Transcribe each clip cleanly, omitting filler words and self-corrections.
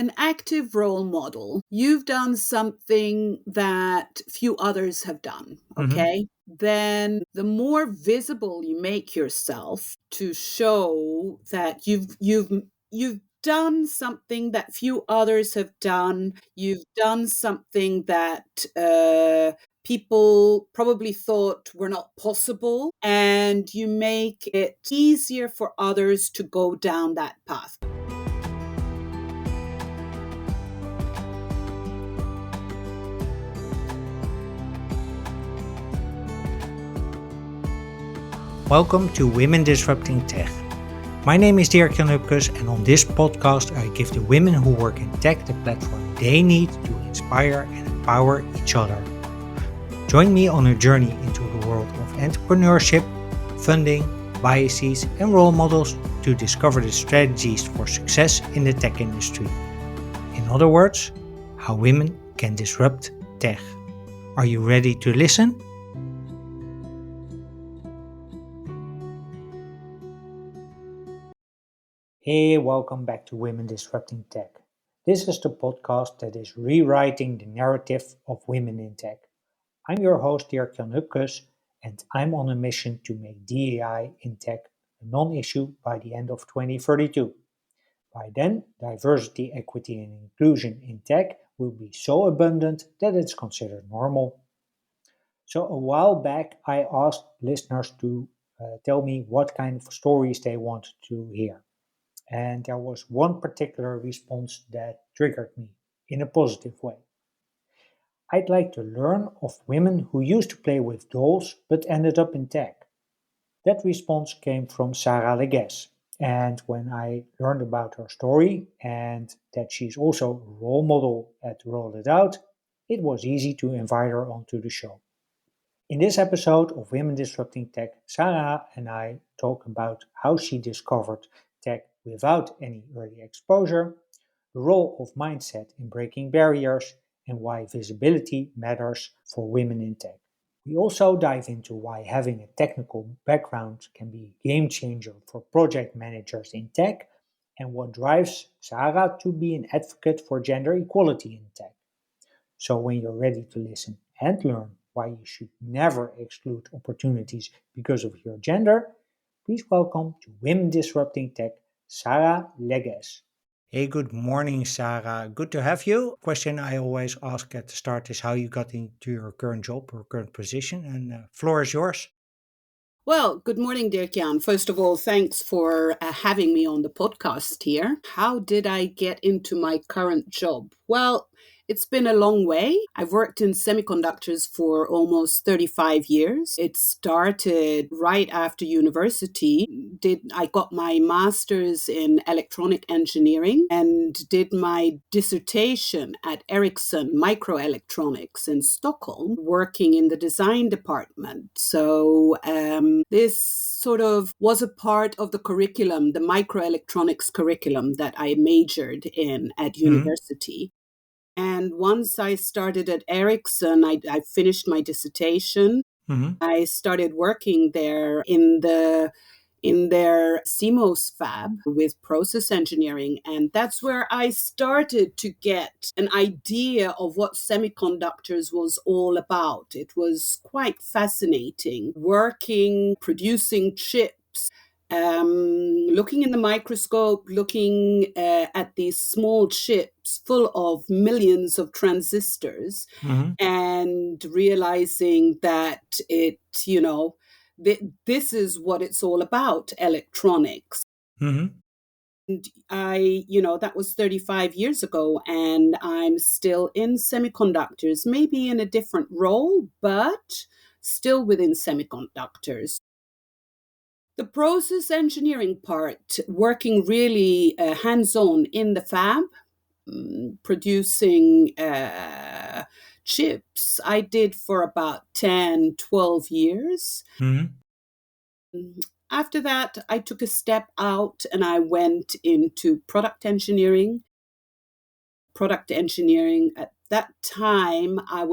an active role model. You've done something that few others have done, okay? Then the more visible you make yourself to show that you've done something that few others have done, you've done something that people probably thought were not possible, and you make it easier for others to go down that path. Welcome to Women Disrupting Tech. My name is Dirk-Jan Hupkes, and on this podcast I give the women who work in tech the platform they need to inspire and empower each other. Join me on a journey into the world of entrepreneurship, funding, biases and role models to discover the strategies for success in the tech industry. In other words, how women can disrupt tech. Are you ready to listen? Hey, welcome back to Women Disrupting Tech. This is the podcast that is rewriting the narrative of women in tech. I'm your host, Dirk-Jan Hupkes, and I'm on a mission to make DEI in tech a non-issue by the end of 2032. By then, diversity, equity, and inclusion in tech will be so abundant that it's considered normal. So a while back, I asked listeners to tell me what kind of stories they want to hear. And there was one particular response that triggered me in a positive way. I'd like to learn of women who used to play with dolls but ended up in tech. That response came from Sara Leggese. And when I learned about her story and that she's also a role model at Roll It Out, it was easy to invite her onto the show. In this episode of Women Disrupting Tech, Sara and I talk about how she discovered tech without any early exposure, the role of mindset in breaking barriers, and why visibility matters for women in tech. We also dive into why having a technical background can be a game changer for project managers in tech, and what drives Sara to be an advocate for gender equality in tech. So when you're ready to listen and learn why you should never exclude opportunities because of your gender, please welcome to Women Disrupting Tech, Sara Leggese. Hey, good morning, Sara. Good to have you. Question I always ask at the start is how you got into your current job or current position, and floor is yours. Well, good morning, Dirk-Jan. First of all, thanks for having me on the podcast here. How did I get into my current job? Well, it's been a long way. I've worked in semiconductors for almost 35 years. It started right after university. I got my master's in electronic engineering and did my dissertation at Ericsson Microelectronics in Stockholm, working in the design department. So this sort of was a part of the curriculum, the microelectronics curriculum that I majored in at university. And once I started at Ericsson, I finished my dissertation. I started working there in their CMOS fab with process engineering. And that's where I started to get an idea of what semiconductors was all about. It was quite fascinating working, producing chips. Looking in the microscope, looking at these small chips full of millions of transistors, and realizing that this is what it's all about, electronics. And that was 35 years ago, and I'm still in semiconductors, maybe in a different role, but still within semiconductors. The process engineering part, working really hands-on in the fab, producing chips, I did for about 10, 12 years. After that, I took a step out and I went into product engineering. Product engineering, at that time, I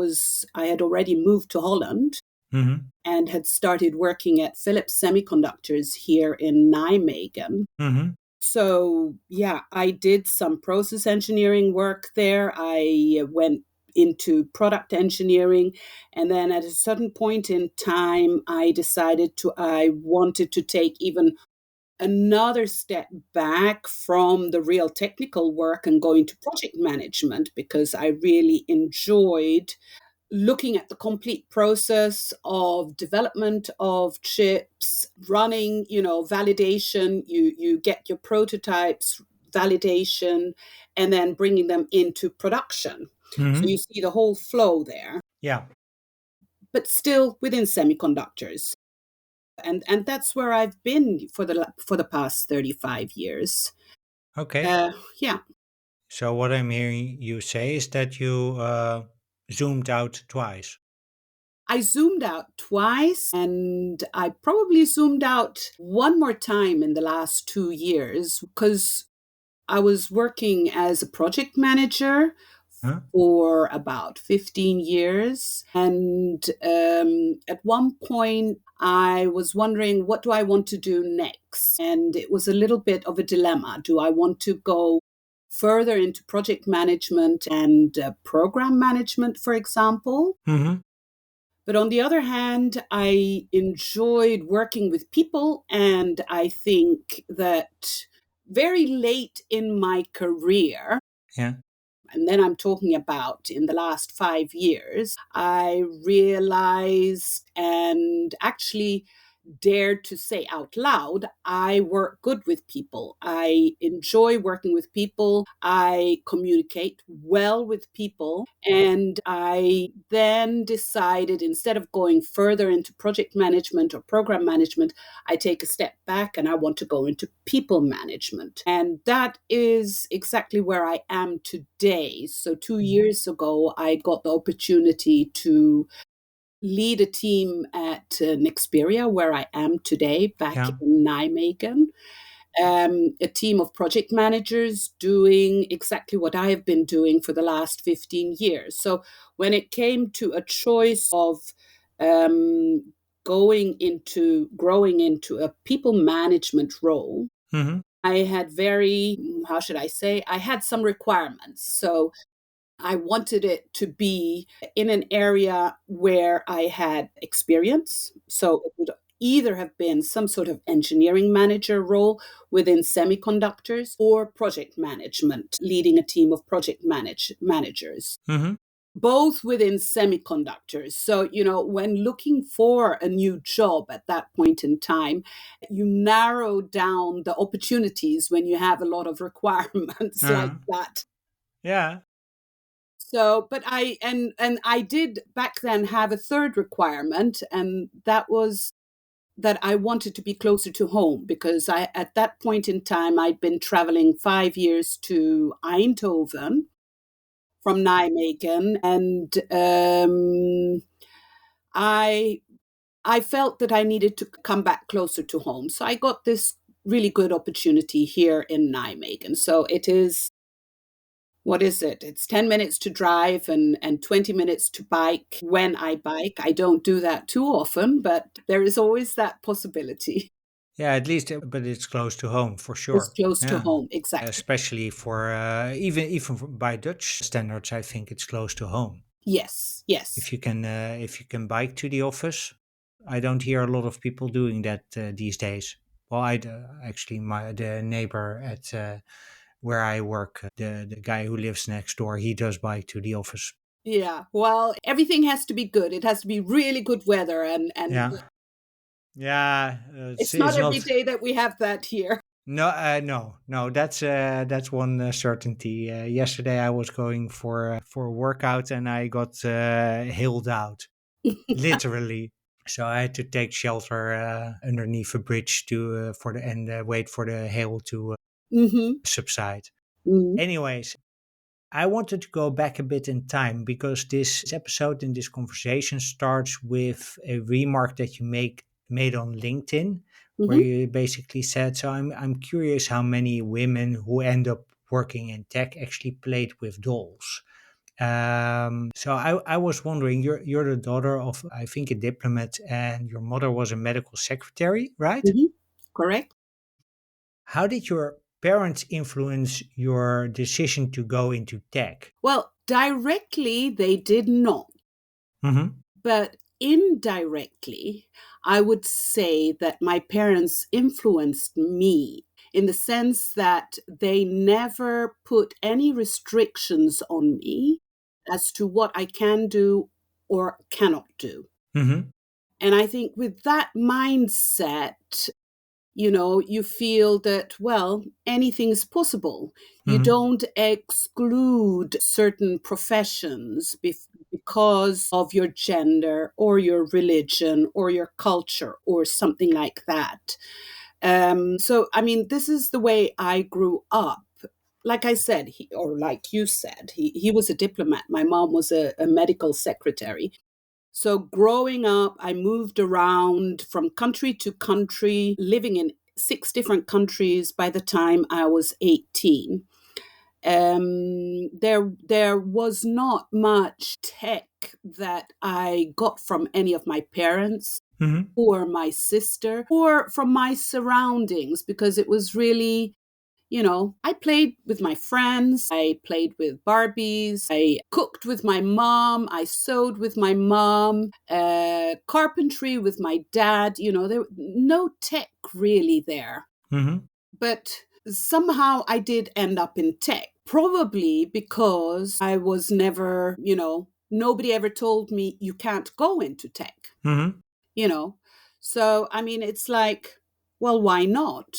had already moved to Holland. And had started working at Philips Semiconductors here in Nijmegen. So, yeah, I did some process engineering work there. I went into product engineering. And then at a certain point in time, I wanted to take even another step back from the real technical work and go into project management because I really enjoyed looking at the complete process of development of chips, running, validation. You get your prototypes, validation, and then bringing them into production. So you Hmm. see the whole flow there, Yeah. but still within semiconductors. And that's where I've been for the past 35 years. Okay. Yeah. So what I'm hearing you say is that you zoomed out twice. I zoomed out twice, and I probably zoomed out one more time in the last 2 years because I was working as a project manager Huh? for about 15 years. And at one point, I was wondering, what do I want to do next? And it was a little bit of a dilemma. Do I want to go further into project management and program management, for example? Hmm. But on the other hand, I enjoyed working with people. And I think that very late in my career, Yeah. and then I'm talking about in the last 5 years, I realized and actually dared to say out loud, I work good with people. I enjoy working with people. I communicate well with people. And I then decided, instead of going further into project management or program management, I take a step back and I want to go into people management. And that is exactly where I am today. So 2 years ago, I got the opportunity to lead a team at Nexperia, where I am today, back Yeah. in Nijmegen. A team of project managers doing exactly what I have been doing for the last 15 years. So when it came to a choice of um, growing into a people management role, Hmm. I had how should I say, I had some requirements. So I wanted it to be in an area where I had experience. So it would either have been some sort of engineering manager role within semiconductors or project management, leading a team of managers, Hmm. both within semiconductors. So, when looking for a new job at that point in time, you narrow down the opportunities when you have a lot of requirements like that. Yeah. So, but I did back then have a third requirement, and that was that I wanted to be closer to home because at that point in time, I'd been traveling 5 years to Eindhoven from Nijmegen, and I I felt that I needed to come back closer to home. So I got this really good opportunity here in Nijmegen. So it is, what is it? It's 10 minutes to drive and 20 minutes to bike when I bike. I don't do that too often, but there is always that possibility. Yeah, at least, but it's close to home for It's sure. close to Yeah, home, exactly. especially for by Dutch standards, I think it's close to home. Yes, yes. If you can bike to the office, I don't hear a lot of people doing that these days. Well, actually my the neighbor at where I work, the guy who lives next door, he does bike to the office. Yeah. Well, everything has to be good. It has to be really good weather, and Yeah, yeah, it's it's not every not. day that we have that here. No, no. That's one certainty. Yesterday I was going for a workout and I got hailed out, literally. So I had to take shelter underneath a bridge to for the and wait for the hail to Mhm. subside. Mhm. Anyways, I wanted to go back a bit in time because this episode and this conversation starts with a remark that you made on LinkedIn, where Mhm. you basically said, "So I'm curious how many women who end up working in tech actually played with dolls." So I was wondering, you're the daughter of I think a diplomat, and your mother was a medical secretary, right? Mhm. Correct. How did your parents influence your decision to go into tech? Well, directly, they did not. Mm-hmm. But indirectly, I would say that my parents influenced me in the sense that they never put any restrictions on me as to what I can do or cannot do. Mm-hmm. And I think with that mindset, you feel that, well, anything is possible. You Mm-hmm. don't exclude certain professions because of your gender or your religion or your culture or something like that. So, I mean, this is the way I grew up. Like I said, or like you said, he was a diplomat. My mom was a medical secretary. So, growing up, I moved around from country to country, living in 6 different countries by the time I was 18. There was not much tech that I got from any of my parents Mm-hmm. or my sister or from my surroundings because it was really, I played with my friends. I played with Barbies. I cooked with my mom. I sewed with my mom. Carpentry with my dad. There no tech really there. Mm-hmm. But somehow I did end up in tech. Probably because I was never, nobody ever told me you can't go into tech, Mm-hmm. you know. So, I mean, it's like, well, why not?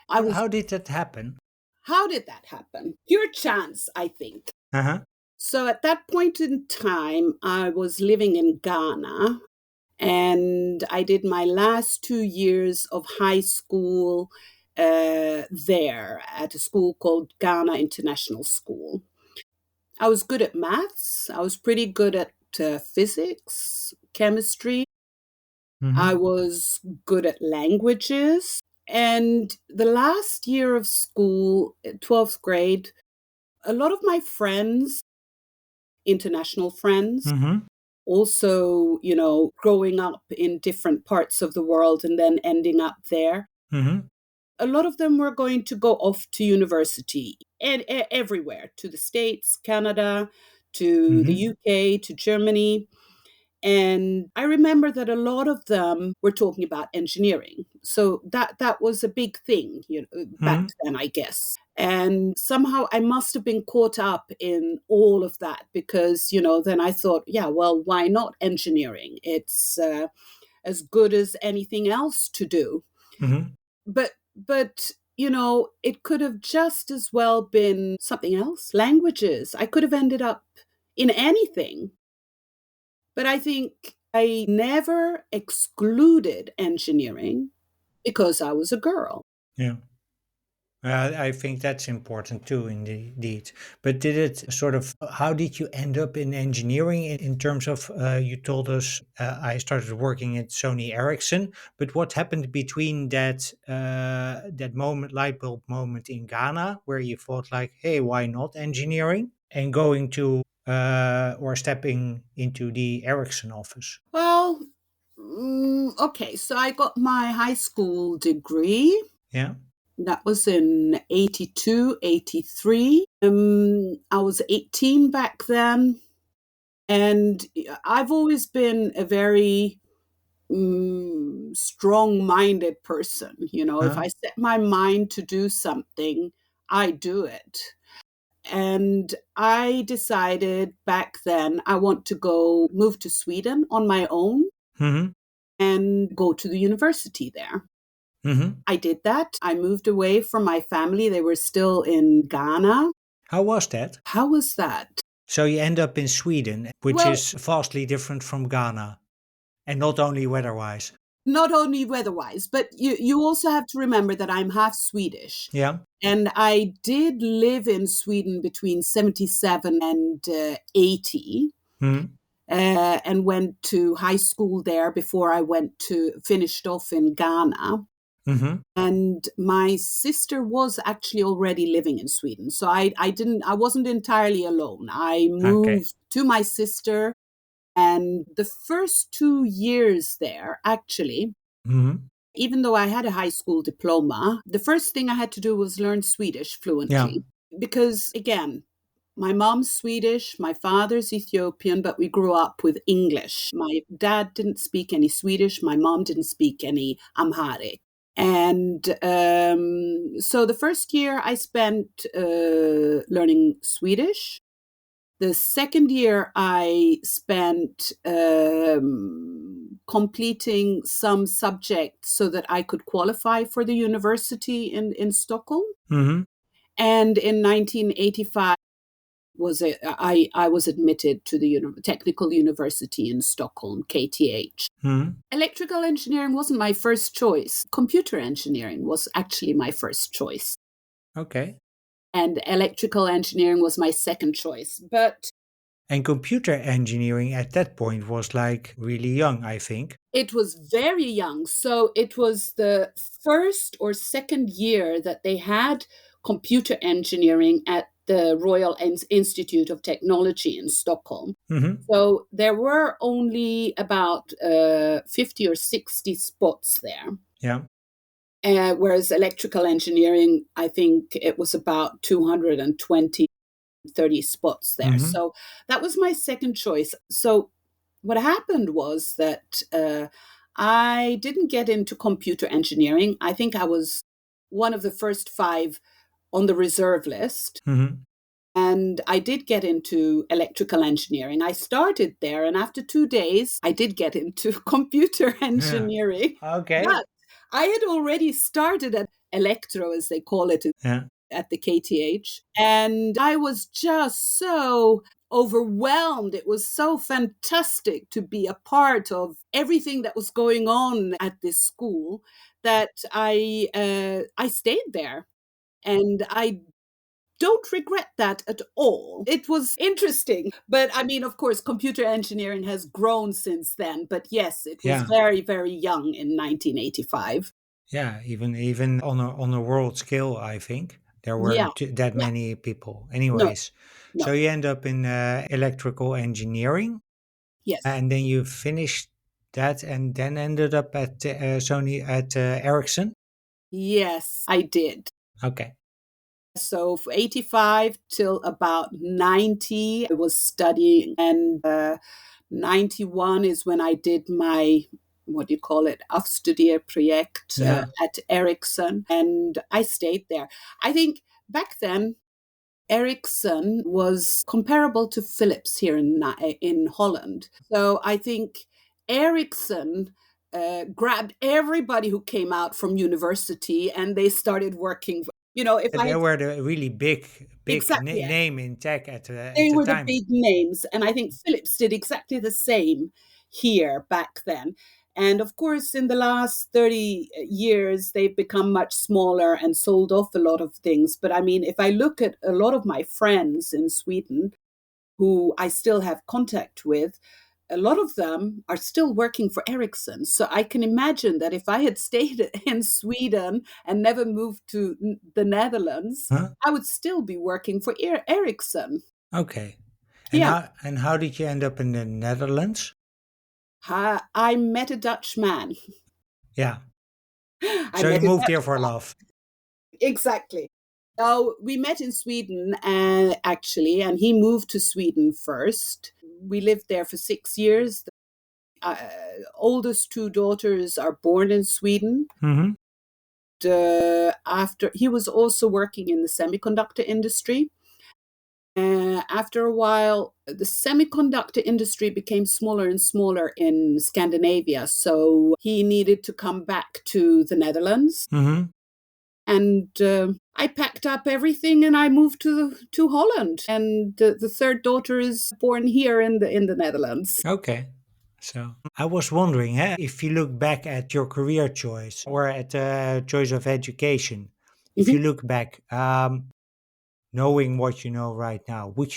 I was How did that happen? How did that happen? Pure chance, I think. Uh-huh. So at that point in time, I was living in Ghana and I did my last 2 years of high school there at a school called Ghana International School. I was good at maths, I was pretty good at physics, chemistry, I Mm-hmm. was good at languages. And the last year of school, 12th grade, a lot of my friends, international friends, Mm-hmm. also, growing up in different parts of the world and then ending up there, Mm-hmm. a lot of them were going to go off to university and everywhere, to the States, Canada, to the Mm-hmm. UK, to Germany. And I remember that a lot of them were talking about engineering. So that was a big thing, back Mm-hmm. then, I guess. And somehow I must have been caught up in all of that because, then I thought, yeah, well, why not engineering? It's as good as anything else to do. Mm-hmm. But it could have just as well been something else, languages. I could have ended up in anything. But I think I never excluded engineering because I was a girl. Yeah. I think that's important too, indeed. But did it sort of, how did you end up in engineering in terms of, you told us I started working at Sony Ericsson, but what happened between that moment, light bulb moment in Ghana, where you thought like, hey, why not engineering? And going to, or stepping into the Ericsson office? Well, okay, so I got my high school degree. Yeah. That was in 82, 83. I was 18 back then. And I've always been a very strong minded person. If Huh? I set my mind to do something, I do it. And I decided back then I want to go move to Sweden on my own Mm-hmm. and go to the university there. Mm-hmm. I did that. I moved away from my family. They were still in Ghana. How was that? How was that? So you end up in Sweden, which Well, is vastly different from Ghana, and not only weather-wise. not only weather-wise, but you also have to remember that I'm half Swedish. Yeah. And I did live in Sweden between 77 and 80, Hmm. and went to high school there before I finished off in Ghana. Mm-hmm. And my sister was actually already living in Sweden. So I wasn't entirely alone. I Okay. moved to my sister, and the first 2 years there, actually, Hmm. Even though I had a high school diploma, the first thing I had to do was learn Swedish Yeah. fluently. Because again, my mom's Swedish, my father's Ethiopian, but we grew up with English. My dad didn't speak any Swedish, my mom didn't speak any Amharic. And so the first year I spent learning Swedish. The second year I spent completing some subjects so that I could qualify for the university in Stockholm. Mm-hmm. And in 1985, I was admitted to the technical university in Stockholm, KTH. Mm-hmm. Electrical engineering wasn't my first choice. Computer engineering was actually my first choice. Okay. And electrical engineering was my second choice. But And computer engineering at that point was like really young, I think. it was very young. So it was the first or second year that they had computer engineering at the Royal Institute of Technology in Stockholm. Mm-hmm. So there were only about 50 or 60 spots there. Yeah. Whereas electrical engineering, I think it was about 220, 30 spots there. Mm-hmm. So that was my second choice. So what happened was that I didn't get into computer engineering. I think I was one of the first five on the reserve list. Mm-hmm. And I did get into electrical engineering. I started there, and after 2 days, I did get into computer Yeah. engineering. Okay. But I had already started at electro, as they call it, Yeah. at the KTH. And I was just so overwhelmed. It was so fantastic to be a part of everything that was going on at this school that I stayed there. And I don't regret that at all. It was interesting. But I mean, of course, computer engineering has grown since then. But yes, it was Yeah. very, very young in 1985. Yeah. Even on a world scale, I think there Yeah. weren't that Yeah. many people. No, Anyways, no. so you end up in electrical engineering, Yes. and then you finished that, and then ended up at Sony at Ericsson. Yes, I did. Okay. So for 85 till about 90, I was studying. And 91 is when I did my, what do you call it, Afstudierprojekt Yeah. at Ericsson. And I stayed there. I think back then, Ericsson was comparable to Philips here in Holland. So I think Ericsson grabbed everybody who came out from university and they started working. If I They had were the really big exactly, yeah, name in tech at they the were the time. big names. And I think Philips did exactly the same here back then. And of course, in the last 30 years, they've become much smaller and sold off a lot of things. But I mean, if I look at a lot of my friends in Sweden who I still have contact with, a lot of them are still working for Ericsson. So I can imagine that if I had stayed in Sweden and never moved to the Netherlands, Huh? I would still be working for Ericsson. Okay. And Yeah. how did you end up in the Netherlands? I met a Dutch man. Yeah. I So you met a moved Dutch here for man. love. Exactly. So we met in Sweden, actually, and he moved to Sweden first. We lived there for 6 years. Uh, Oldest two daughters are born in Sweden. Mm-hmm. After he was also working in the semiconductor industry. After a while, the semiconductor industry became smaller and smaller in Scandinavia. So he needed to come back to the Netherlands. Mm-hmm. And I packed up everything and I moved to Holland. And the third daughter is born here in the Netherlands. Okay. So I was wondering, if you look back at your career choice or at the choice of education, if Mhm. you look back, knowing what you know right now, would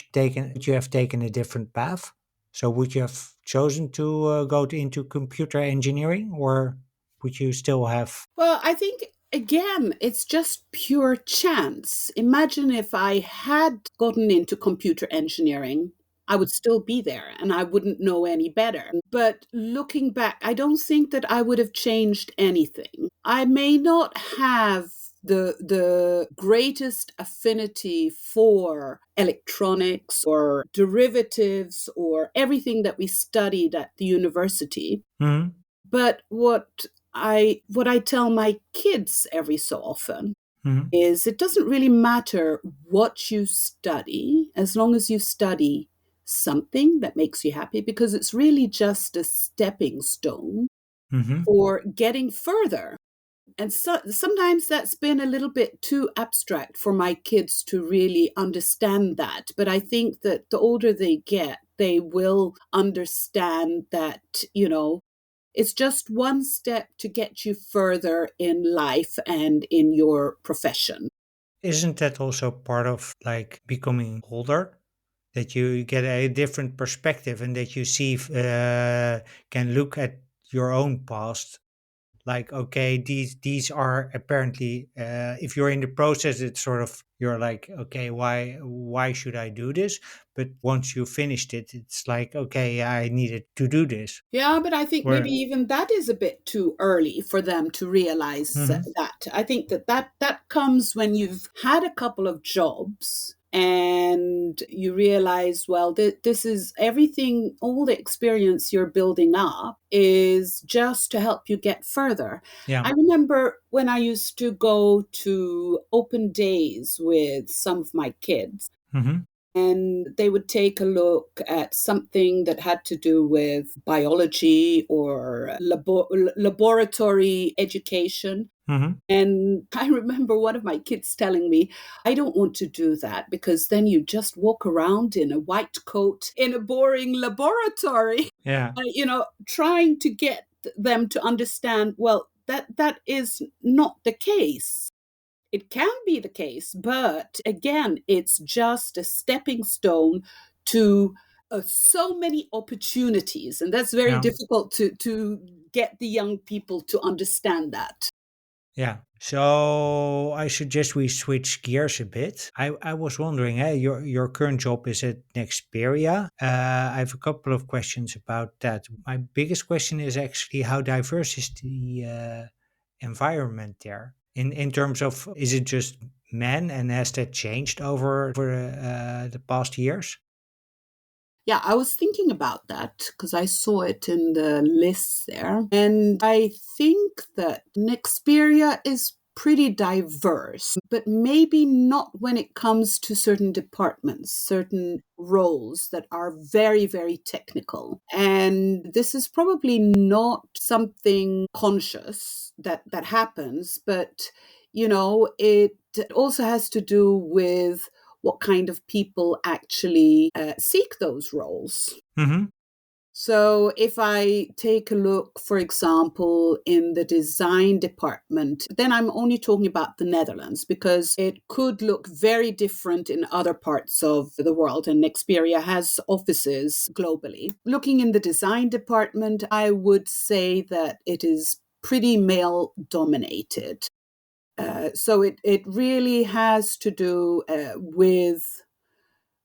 you have taken a different path? So would you have chosen to into computer engineering, or would you still have? Well, I think again, it's just pure chance. Imagine if I had gotten into computer engineering. I would still be there and I wouldn't know any better. But looking back, I don't think that I would have changed anything. I may not have the greatest affinity for electronics or derivatives or everything that we studied at the university. Mm-hmm. But what I tell my kids every so often Mm-hmm. is it doesn't really matter what you study as long as you study something that makes you happy, because it's really just a stepping stone Mm-hmm. for getting further. And so sometimes that's been a little bit too abstract for my kids to really understand that. But I think that the older they get, they will understand that, it's just one step to get you further in life and in your profession. Isn't that also part of like becoming older? That you get a different perspective and that you see, can look at your own past. Like, okay, these are apparently, if you're in the process, it's sort of, you're like, okay, why should I do this? But once you finished it, it's like, okay, I needed to do this. Yeah, but I think maybe Where, even that is a bit too early for them to realize hmm, that. I think that comes when you've had a couple of jobs and you realize, well, this is everything, all the experience you're building up is just to help you get further. yeah, I remember when I used to go to open days with some of my kids, hmm, and they would take a look at something that had to do with biology or laboratory education. hmm, And I remember one of my kids telling me, I don't want to do that because then you just walk around in a white coat in a boring laboratory, yeah, trying to get them to understand, well, that is not the case. It can be the case, but again, it's just a stepping stone to so many opportunities. And that's very yeah. difficult to get the young people to understand that. Yeah. So I suggest we switch gears a bit. I was wondering, your current job is at Nexperia. I have a couple of questions about that. My biggest question is actually, how diverse is the environment there? In terms of, is it just men, and has that changed over the past years? Yeah, I was thinking about that because I saw it in the lists there. And I think that Nexperia is pretty diverse, but maybe not when it comes to certain departments, certain roles that are very, very technical. And this is probably not something conscious that happens, but it also has to do with what kind of people actually seek those roles. Mm-hmm. So, if I take a look, for example, in the design department, then I'm only talking about the Netherlands because it could look very different in other parts of the world, and Nexperia has offices globally. Looking in the design department, I would say that it is pretty male dominated. So it really has to do with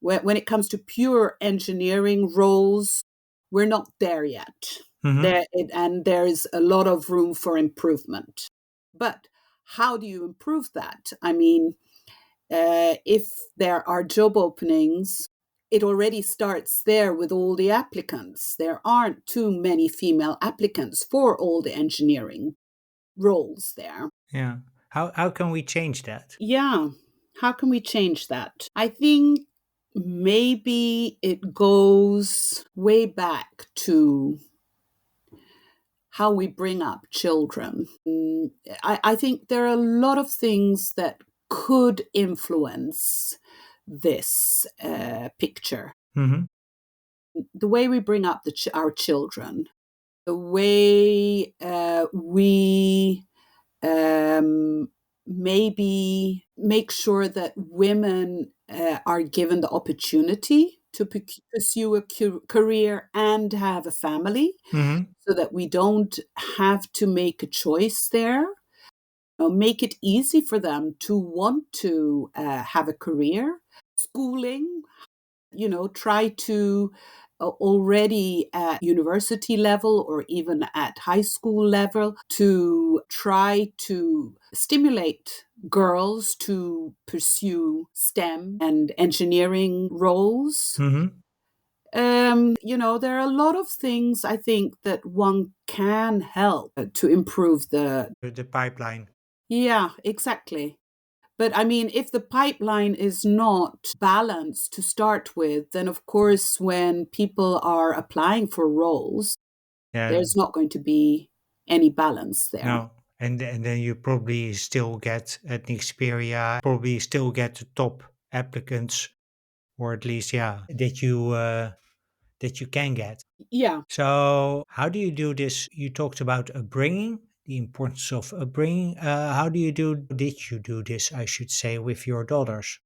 when it comes to pure engineering roles, we're not there yet. Mm-hmm. And there is a lot of room for improvement. But how do you improve that? I mean, if there are job openings, it already starts there with all the applicants. There aren't too many female applicants for all the engineering roles there. Yeah. How can we change that? Yeah. How can we change that? I think maybe it goes way back to how we bring up children. I think there are a lot of things that could influence this picture. Mm-hmm. The way we bring up our children, the way we um, maybe make sure that women are given the opportunity to pursue a career and have a family Mm-hmm. so that we don't have to make a choice there. Make it easy for them to want to have a career. Schooling, try to already at university level or even at high school level to try to stimulate girls to pursue STEM and engineering roles. Hmm. There are a lot of things I think that one can help to improve the. The pipeline. Yeah, exactly. But I mean, if the pipeline is not balanced to start with, then of course, when people are applying for roles, Yeah. there's not going to be any balance there. No. And then you probably still get at Xperia, probably still get the top applicants, or at least, yeah, that you can get. Yeah. So, how do you do this? You talked about upbringing, the importance of upbringing. How do you do? Did you do this? I should say, with your daughters,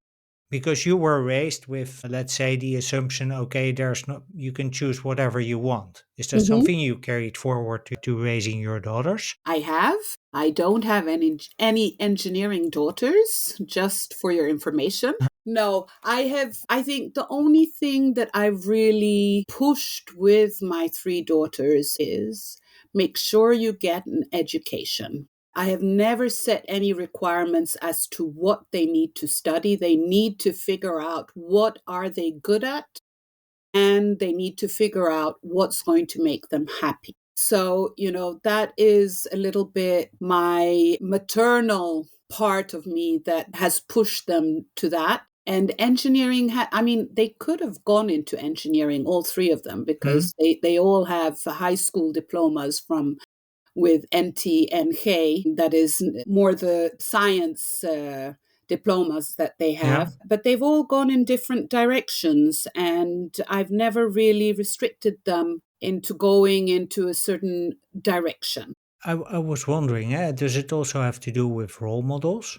because you were raised with, let's say, the assumption, okay, there's no, you can choose whatever you want. Is that Hmm. something you carried forward to raising your daughters? I have. I don't have any engineering daughters, just for your information. No, I have. I think the only thing that I've really pushed with my three daughters is make sure you get an education. I have never set any requirements as to what they need to study. They need to figure out what are they good at, and they need to figure out what's going to make them happy. So, that is a little bit my maternal part of me that has pushed them to that. And engineering, I mean, they could have gone into engineering, all three of them, Hmm. because they all have high school diplomas from with NT and K, that is more the science diplomas that they Yeah. have, but they've all gone in different directions, and I've never really restricted them into going into a certain direction. I was wondering, does it also have to do with role models?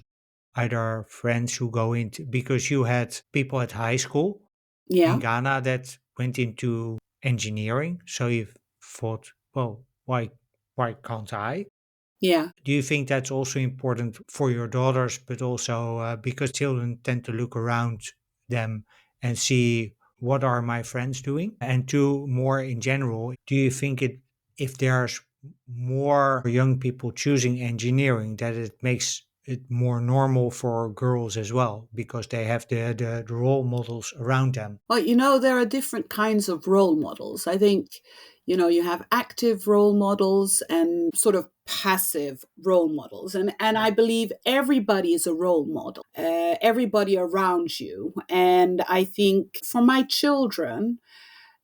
Either friends who go into, because you had people at high school in Yeah, Ghana that went into engineering. So you thought, well, why can't I? yeah. Do you think that's also important for your daughters, but also because children tend to look around them and see what are my friends doing? And two, more in general, do you think it, if there's more young people choosing engineering, that it makes it more normal for girls as well because they have the role models around them? Well, there are different kinds of role models. I think, you have active role models and sort of passive role models. And I believe everybody is a role model, everybody around you. And I think for my children,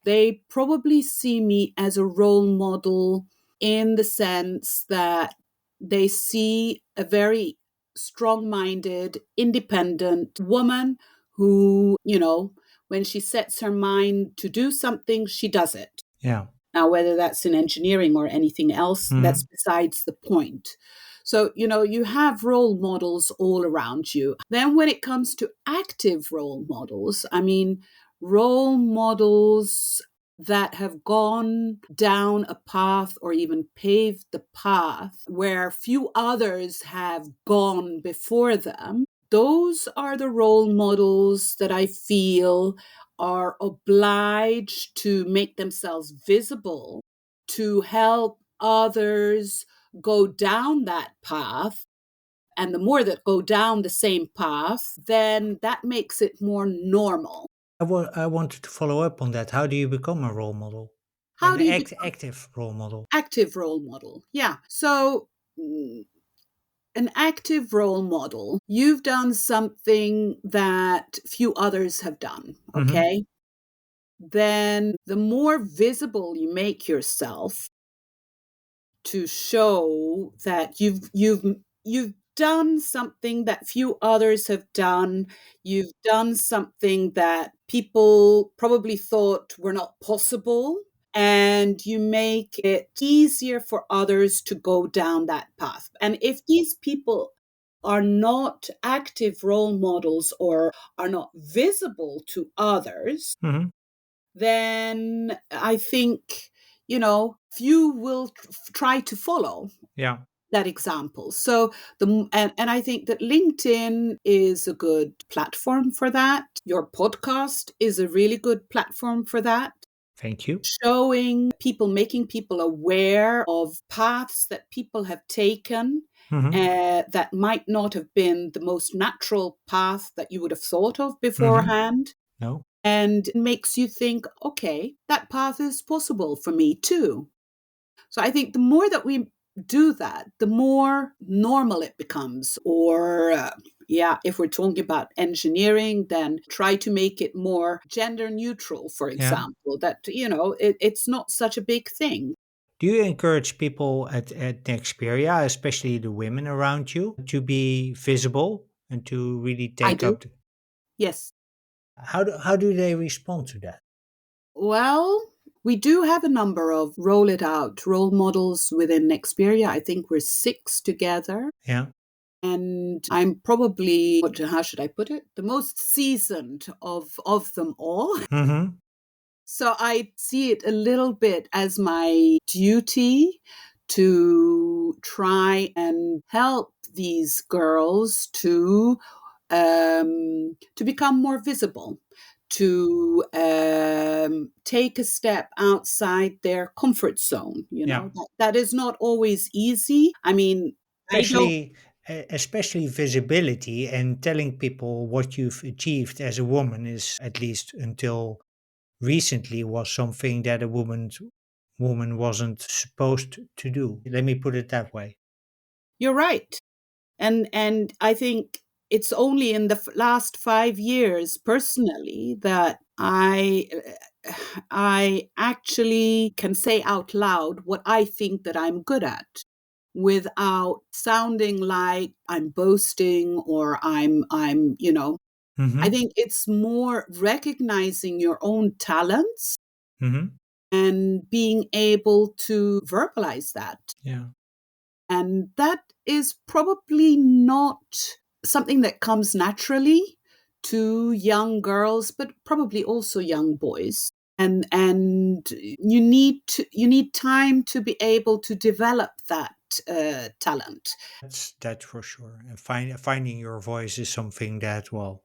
they probably see me as a role model in the sense that they see a very strong minded, independent woman who, when she sets her mind to do something, she does it. Yeah. Now, whether that's in engineering or anything else, that's Hmm. besides the point. So, you have role models all around you. Then, when it comes to active role models, I mean, role models that have gone down a path or even paved the path where few others have gone before them, those are the role models that I feel are obliged to make themselves visible to help others go down that path. And the more that go down the same path, then that makes it more normal. I wanted to follow up on that. How do you become a role model? How An do you become active role model? active role model? Yeah. So an active role model, you've done something that few others have done, Hmm. okay? Then the more visible you make yourself to show that you've done something that few others have done, you've done something that people probably thought were not possible, and you make it easier for others to go down that path. And if these people are not active role models or are not visible to others, Hmm. then I think, few will try to follow. Yeah. that example. So and I think that LinkedIn is a good platform for that. Your podcast is a really good platform for that. Thank you. Showing people, making people aware of paths that people have taken Hmm. that might not have been the most natural path that you would have thought of Hmm. beforehand, No. and makes you think, okay, that path is possible for me too. So I think the more that we do that, the more normal it becomes. Or, yeah, if we're talking about engineering, then try to make it more gender neutral, for Yeah. example, that, it's not such a big thing. Do you encourage people at Nexperia, especially the women around you, to be visible and to really I take do. up? Yes. How do they respond to that? Well, we do have a number of roll it out role models within Xperia. I think we're six together. Yeah. And I'm probably, how should I put it, the most seasoned of them all. Mm-hmm. So I see it a little bit as my duty to try and help these girls to become more visible, to take a step outside their comfort zone. Yeah. That is not always easy. I mean, I don't. Especially visibility and telling people what you've achieved as a woman is, at least until recently, was something that a woman wasn't supposed to do. Let me put it that way. You're right. And I think it's only in the last 5 years personally that I actually can say out loud what I think that I'm good at without sounding like I'm boasting or I'm. I Mm-hmm. think it's more recognizing your own talents Mm-hmm. and being able to verbalize that. Yeah. And that is probably not something that comes naturally to young girls, but probably also young boys. And you need time to be able to develop that talent. That's for sure. And finding your voice is something that, well,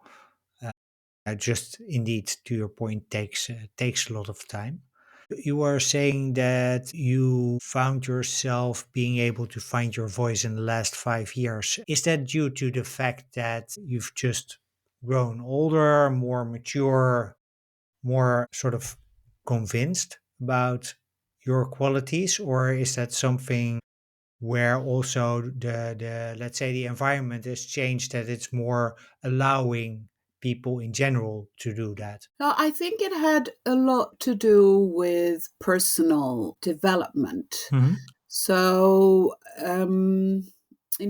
just indeed, to your point, takes a lot of time. You were saying that you found yourself being able to find your voice in the last 5 years. Is that due to the fact that you've just grown older, more mature, more sort of convinced about your qualities, or is that something where also the let's say the environment has changed, that it's more allowing people in general to do that? Now, I think it had a lot to do with personal development. Hmm. So, in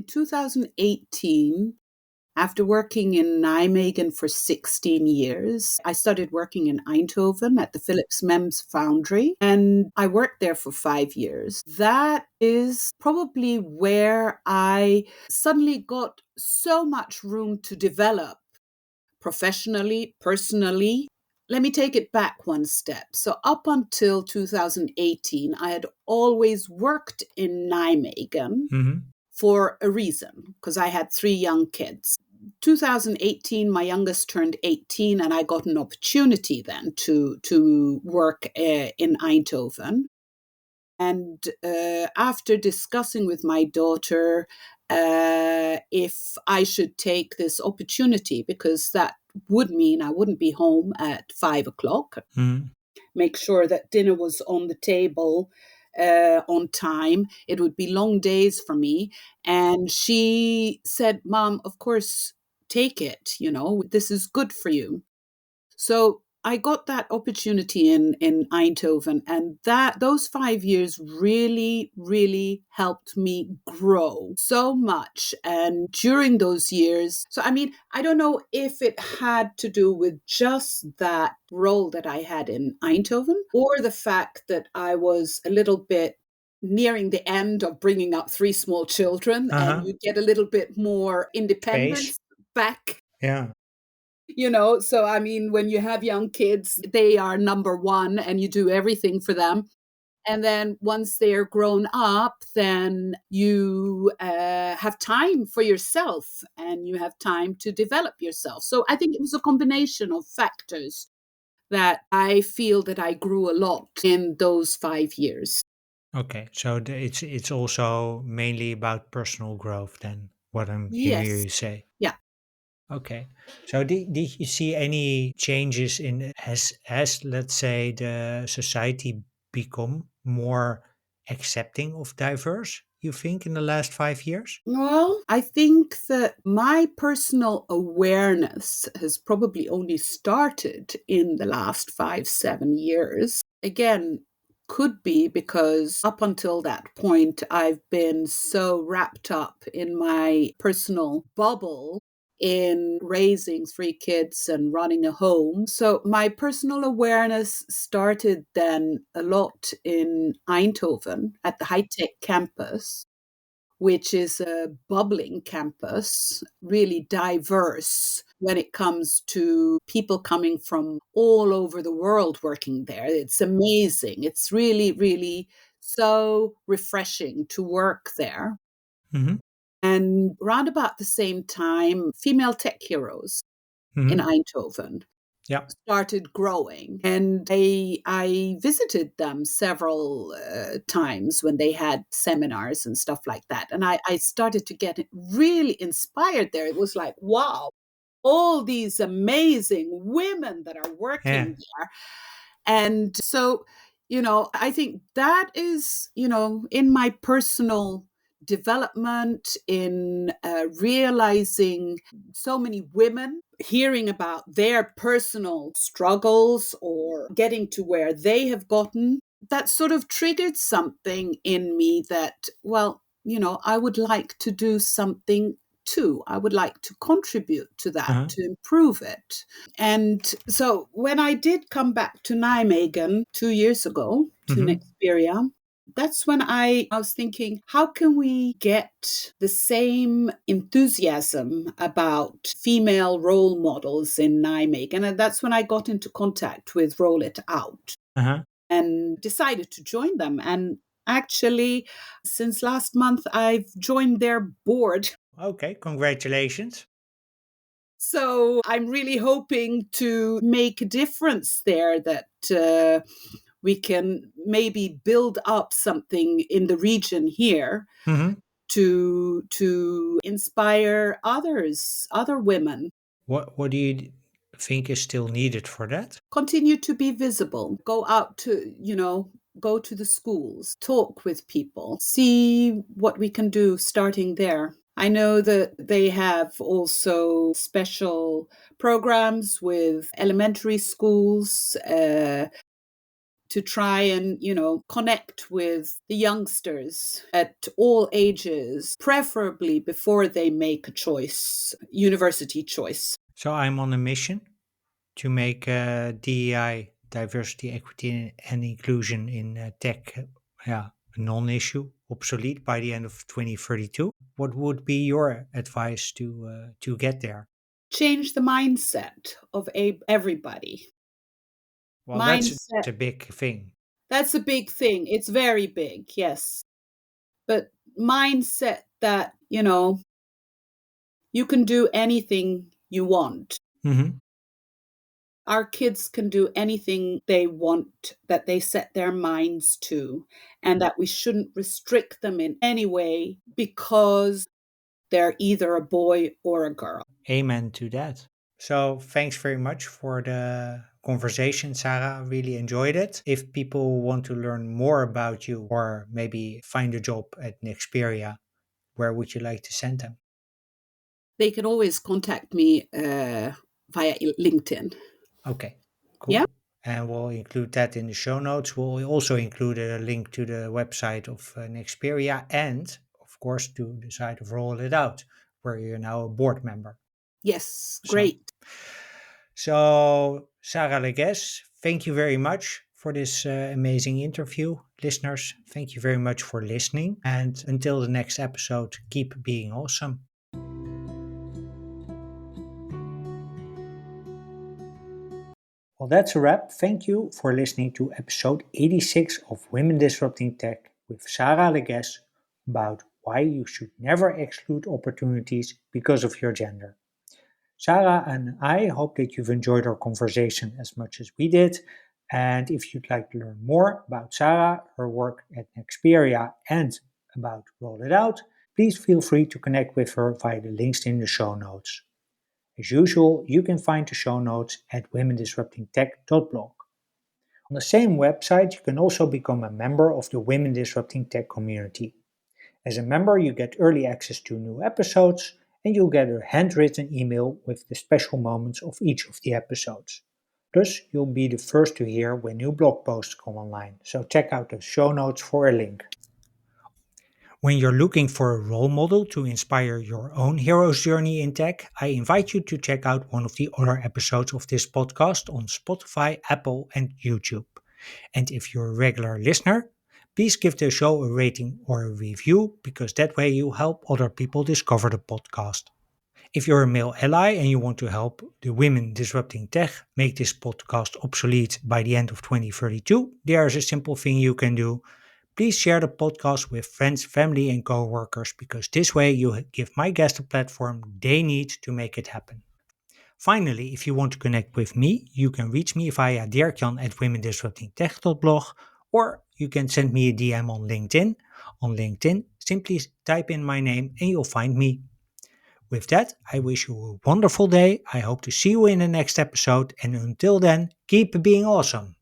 2018, after working in Nijmegen for 16 years, I started working in Eindhoven at the Philips MEMS foundry, and I worked there for 5 years. That is probably where I suddenly got so much room to develop professionally, personally. Let me take it back one step. So, up until 2018, I had always worked in Nijmegen Hmm. for a reason, because I had three young kids. 2018, my youngest turned 18, and I got an opportunity then to work in Eindhoven. And after discussing with my daughter if I should take this opportunity, because that would mean I wouldn't be home at 5 o'clock, Hmm. make sure that dinner was on the table on time. It would be long days for me. And she said, Mom, of course, take it. This is good for you. So I got that opportunity in Eindhoven, and that those 5 years really, really helped me grow so much. And during those years, so I mean, I don't know if it had to do with just that role that I had in Eindhoven, or the fact that I was a little bit nearing the end of bringing up three small children, and Uh-huh. you get a little bit more Space. independence back. Yeah. So I mean, when you have young kids, they are number one and you do everything for them. And then once they're grown up, then you have time for yourself and you have time to develop yourself. So I think it was a combination of factors that I feel that I grew a lot in those 5 years. Okay, so it's also mainly about personal growth then, what I'm hearing Yes. you say. Yeah. Okay. So did you see any changes in has let's say the society become more accepting of diverse, you think, in the last 5 years? Well, I think that my personal awareness has probably only started in the last 5, 7 years. Again, could be because up until that point, I've been so wrapped up in my personal bubble in raising 3 kids and running a home. So my personal awareness started then a lot in Eindhoven at the high tech campus, which is a bubbling campus, really diverse when it comes to people coming from all over the world working there. It's amazing. It's really, really so refreshing to work there. Hmm. And round about the same time, female tech heroes in Hmm. Eindhoven Yeah. started growing. And I visited them several times when they had seminars and stuff like that. And I started to get really inspired there. It was like, wow, all these amazing women that are Yeah. working there. And so, I think that is, in my personal development, in realizing so many women, hearing about their personal struggles or getting to where they have gotten, that sort of triggered something in me that, well, I would like to do something too. I would like to contribute to that, Uh-huh. to improve it. And so when I did come back to Nijmegen 2 years ago to Hmm. Nexperia, that's when I was thinking, how can we get the same enthusiasm about female role models in Nijmegen? And that's when I got into contact with Roll It Out Uh-huh. and decided to join them. And actually, since last month, I've joined their board. Okay, congratulations. So I'm really hoping to make a difference there, that we can maybe build up something in the region here Hmm. to inspire others, other women. What do you think is still needed for that? Continue to be visible. Go out to, go to the schools, talk with people, see what we can do starting there. I know that they have also special programs with elementary schools to try and, connect with the youngsters at all ages, preferably before they make a choice, university choice. So I'm on a mission to make DEI, diversity, equity, and inclusion in tech, yeah, a non-issue, obsolete by the end of 2032. What would be your advice to get there? Change the mindset of everybody. Well, that's Mindset, a big thing. that's a big thing. It's very big, yes. But mindset that, you can do anything you want. Hmm. Our kids can do anything they want that they set their minds to, and that we shouldn't restrict them in any way because they're either a boy or a girl. Amen to that. So thanks very much for the conversation, Sarah. I really enjoyed it. If people want to learn more about you or maybe find a job at Nexperia, where would you like to send them? They can always contact me via LinkedIn. Okay, Yeah. cool. And we'll include that in the show notes. We'll also include a link to the website of Nexperia and, of course, to the site of Roll It Out, where you're now a board member. Yes. So, Great. so Sara Leggese, thank you very much for this amazing interview. Listeners, thank you very much for listening. And until the next episode, keep being awesome. Well, Well, that's a wrap. Thank you for listening to episode 86 of Women Disrupting Tech with Sara Leggese about why you should never exclude opportunities because of your gender. Sarah and I hope that you've enjoyed our conversation as much as we did. And if you'd like to learn more about Sarah, her work at Nexperia, and about Roll It Out, please feel free to connect with her via the links in the show notes. As usual, you can find the show notes at womendisruptingtech.blog. On the same website, you can also become a member of the Women Disrupting Tech community. As a member, you get early access to new episodes, and you'll get a handwritten email with the special moments of each of the episodes. Plus, you'll be the first to hear when new blog posts come online, so check out the show notes for a link. When you're looking for a role model to inspire your own hero's journey in tech, I invite you to check out one of the other episodes of this podcast on Spotify, Apple, and YouTube. And if you're a regular listener, please give the show a rating or a review because that way you help other people discover the podcast. If you're a male ally and you want to help the Women Disrupting Tech make this podcast obsolete by the end of 2032, there's a simple thing you can do. Please share the podcast with friends, family, and co-workers because this way you give my guests a platform they need to make it happen. Finally, if you want to connect with me, you can reach me via dirkjan at womendisruptingtech.blog or you can send me a DM on LinkedIn. On LinkedIn, simply type in my name and you'll find me. With that, I wish you a wonderful day. I hope to see you in the next episode and until then, keep being awesome.